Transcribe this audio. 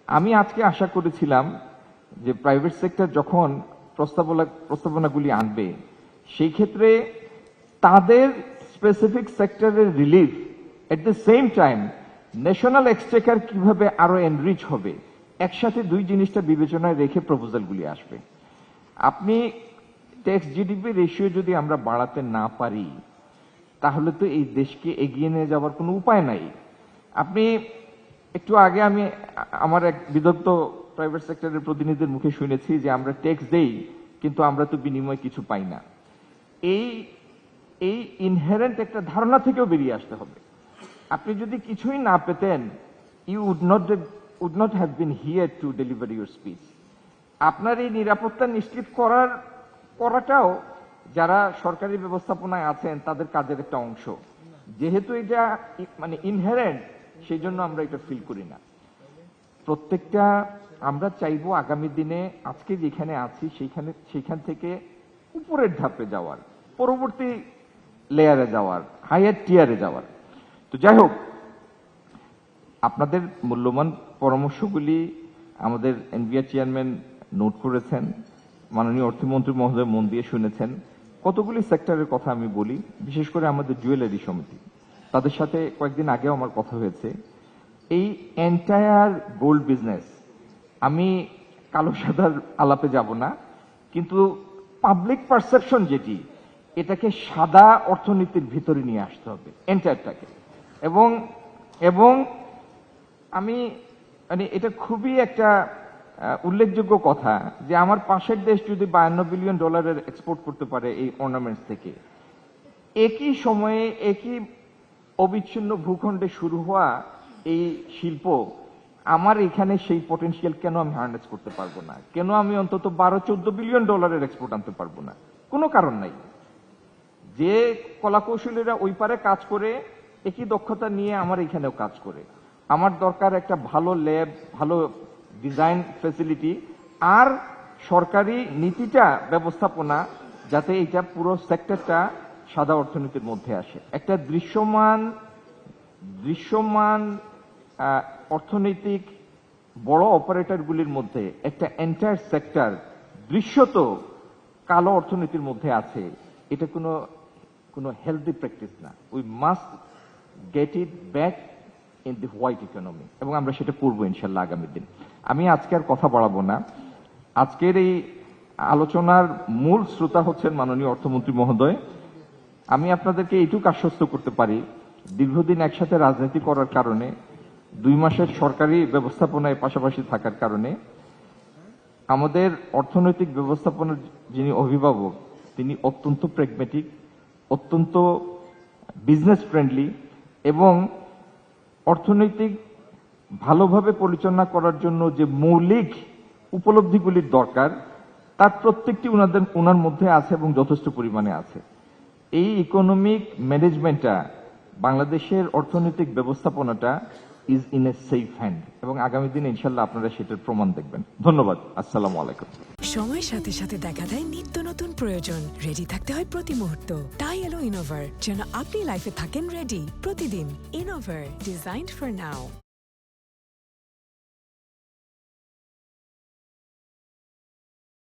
আমি আজকে আশা করেছিলাম যে প্রাইভেট সেক্টর যখন প্রস্তাবনাগুলি আনবে সেই ক্ষেত্রে তাদের স্পেসিফিক সেক্টরের relief at the same time national Exchequer কিভাবে আরো এনরিচ হবে একসাথে দুই জিনিসটা বিবেচনায় রেখে প্রপোজালগুলি আসবে। আপনি ট্যাক্স জিডিপি রেশিও যদি আমরা বাড়াতে না পারি তাহলে তো এই দেশকে এগিয়ে নিয়ে যাওয়ার কোনো উপায় নাই। আপনি একটু আগে আমি আমার এক বিদগ্ধ প্রাইভেট সেক্টরের প্রতিনিধির মুখে শুনেছি যে আমরা ট্যাক্স দেই কিন্তু আমরা তো বিনিময়ে কিছু পাই না। এই এই ইনহেরেন্ট একটা ধারণা থেকেও বেরিয়ে আসতে হবে। আপনি যদি কিছুই না পেতেন you would not have been here to deliver your speech. আপনার এই নিরাপত্তা নিশ্চিত করাটাও যারা সরকারি ব্যবস্থাপনায় আছেন তাদের কাজের একটা অংশ। যেহেতু এটা মানে ইনহেরেন্ট সেই জন্য আমরা এটা ফিল করি না। প্রত্যেকটা আমরা চাইবো আগামী দিনে আজকে যেখানে আছি সেইখান থেকে উপরের ধাপে যাওয়ার, পরবর্তী লেয়ারে যাওয়ার, হায়ার টিয়ারে যাওয়ার। তো যাই হোক, আপনাদের মূল্যবান পরামর্শগুলি আমাদের এনবিআর চেয়ারম্যান নোট করেছেন, মাননীয় অর্থমন্ত্রী মহোদয় মন দিয়ে শুনেছেন। কতগুলি সেক্টরের কথা আমি বলি, বিশেষ করে আমাদের জুয়েলারি সমিতি, তাদের সাথে কয়েকদিন আগেও আমার কথা হয়েছে। এই এন্টায়ার গোল্ড বিজনেস, আমি কালো সাদার আলাপে যাব না, কিন্তু পাবলিক পারসেপশন যেটি, এটাকে সাদা অর্থনীতির ভিতরে নিয়ে আসতে হবে এন্টায়ারটাকে। এবং আমি মানে এটা খুবই একটা উল্লেখযোগ্য কথা যে আমার পাশের দেশ যদি $52 বিলিয়ন এক্সপোর্ট করতে পারে এই অর্নামেন্টস থেকে, একই সময়ে একই অবিচ্ছিন্ন ভূখণ্ডে শুরু হওয়া এই শিল্প, আমার এখানে সেই পটেনশিয়াল কেন আমি হারনেস করতে পারবো না? কেন আমি অন্তত $12-14 বিলিয়ন এক্সপোর্ট আনতে পারবো না? কোনো কারণ নাই। যে কলাকৌশলীরা ওই পারে কাজ করে একই দক্ষতা নিয়ে আমার এখানেও কাজ করে। আমার দরকার একটা ভালো ল্যাব, ভালো ডিজাইন ফ্যাসিলিটি, আর সরকারি নীতিটা ব্যবস্থাপনা, যাতে এটা পুরো সেক্টরটা সাদা অর্থনীতির মধ্যে আসে। একটা দৃশ্যমান অর্থনৈতিক বড় অপারেটরগুলির মধ্যে একটা এন্টায়ার সেক্টর দৃশ্যত কালো অর্থনীতির মধ্যে আছে, এটা কোনো হেলদি প্র্যাকটিস না। We must get it back in the white economy, এবং আমরা সেটা করবো ইনশাল্লাহ আগামী দিন। আমি আজকে আর কথা বাড়াবো না। আজকের এই আলোচনার মূল শ্রোতা হচ্ছেন মাননীয় অর্থমন্ত্রী মহোদয়। আমি আপনাদেরকে এইটুকু আশ্বস্ত করতে পারি, দীর্ঘদিন একসাথে রাজনীতি করার কারণে, 2 মাসের সরকারি ব্যবস্থাপনায় পাশাপাশি থাকার কারণে, আমাদের অর্থনৈতিক ব্যবস্থাপনার যিনি অভিভাবক তিনি অত্যন্ত প্র্যাগম্যাটিক, অত্যন্ত বিজনেস ফ্রেন্ডলি, এবং অর্থনৈতিক ভালোভাবে পরিচালনা করার জন্য যে মৌলিক উপলব্ধিগুলির দরকার তার প্রত্যেকটি ওনার মধ্যে আছে এবং যথেষ্ট পরিমাণে আছে। এই ইকোনমিক ম্যানেজমেন্টটা, বাংলাদেশের অর্থনৈতিক ব্যবস্থাপনাটা is in a safe hand, এবং আগামী দিনে ইনশাল্লাহ আপনারা সেটার প্রমাণ দেখবেন। ধন্যবাদ। আসসালামু আলাইকুম। সময়ের সাথে সাথে দেখা দেয় নিত্য নতুন প্রয়োজন। রেডি থাকতে হয় প্রতি মুহূর্ত। তাই এলো ইনোভার, যেন আপনি লাইফে থাকেন রেডি প্রতিদিন। Innova, designed for now.